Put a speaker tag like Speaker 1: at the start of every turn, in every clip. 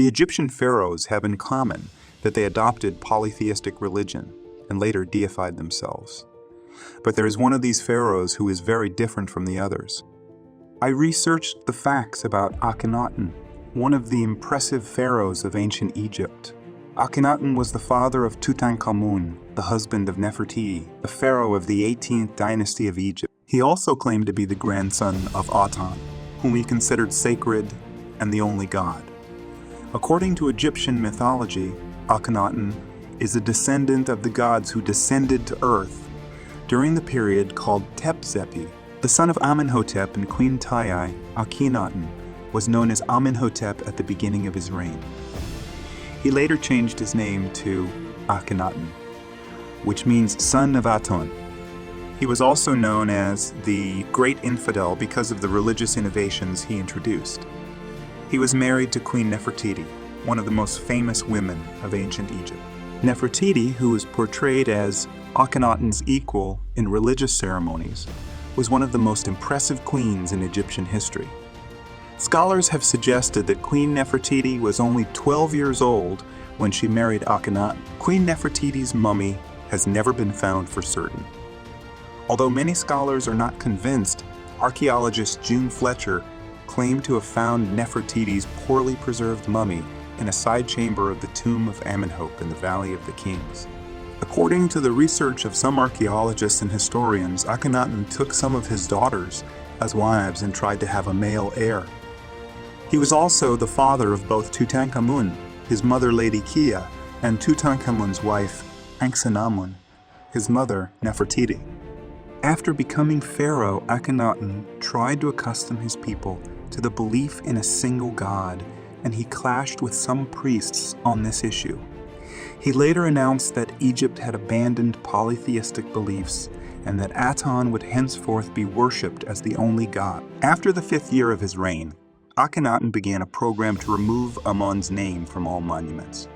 Speaker 1: The Egyptian pharaohs have in common that they adopted polytheistic religion and later deified themselves. But there is one of these pharaohs who is very different from the others. I researched the facts about Akhenaten, one of the impressive pharaohs of ancient Egypt. Akhenaten was the father of Tutankhamun, the husband of Nefertiti, the pharaoh of the 18th dynasty of Egypt. He also claimed to be the grandson of Aton, whom he considered sacred and the only god. According to Egyptian mythology, Akhenaten is a descendant of the gods who descended to earth during the period called Tepzepi. The son of Amenhotep and Queen Tiye, Akhenaten was known as Amenhotep at the beginning of his reign. He later changed his name to Akhenaten, which means son of Aton. He was also known as the Great Infidel because of the religious innovations he introduced. He was married to Queen Nefertiti, one of the most famous women of ancient Egypt. Nefertiti, who was portrayed as Akhenaten's equal in religious ceremonies, was one of the most impressive queens in Egyptian history. Scholars have suggested that Queen Nefertiti was only 12 years old when she married Akhenaten. Queen Nefertiti's mummy has never been found for certain. Although many scholars are not convinced, archaeologist June Fletcher claimed to have found Nefertiti's poorly preserved mummy in a side chamber of the tomb of Amenhotep in the Valley of the Kings. According to the research of some archaeologists and historians, Akhenaten took some of his daughters as wives and tried to have a male heir. He was also the father of both Tutankhamun, his mother Lady Kia, and Tutankhamun's wife, Akhenaten, his mother Nefertiti. After becoming pharaoh, Akhenaten tried to accustom his people to the belief in a single god, and he clashed with some priests on this issue. He later announced that Egypt had abandoned polytheistic beliefs and that Aton would henceforth be worshipped as the only god. After the 5th year of his reign, Akhenaten began a program to remove Amon's name from all monuments.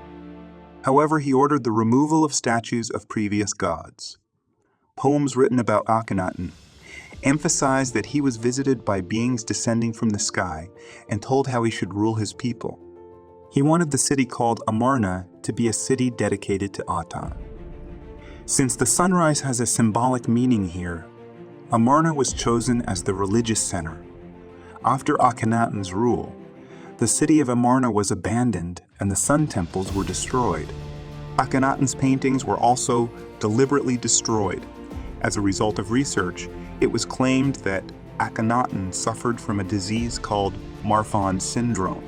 Speaker 1: However, he ordered the removal of statues of previous gods. Poems written about Akhenaten emphasized that he was visited by beings descending from the sky and told how he should rule his people. He wanted the city called Amarna to be a city dedicated to Aton. Since the sunrise has a symbolic meaning here, Amarna was chosen as the religious center. After Akhenaten's rule, the city of Amarna was abandoned and the sun temples were destroyed. Akhenaten's paintings were also deliberately destroyed. As a result of research, it was claimed that Akhenaten suffered from a disease called Marfan syndrome.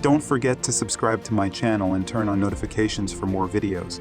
Speaker 1: Don't forget to subscribe to my channel and turn on notifications for more videos.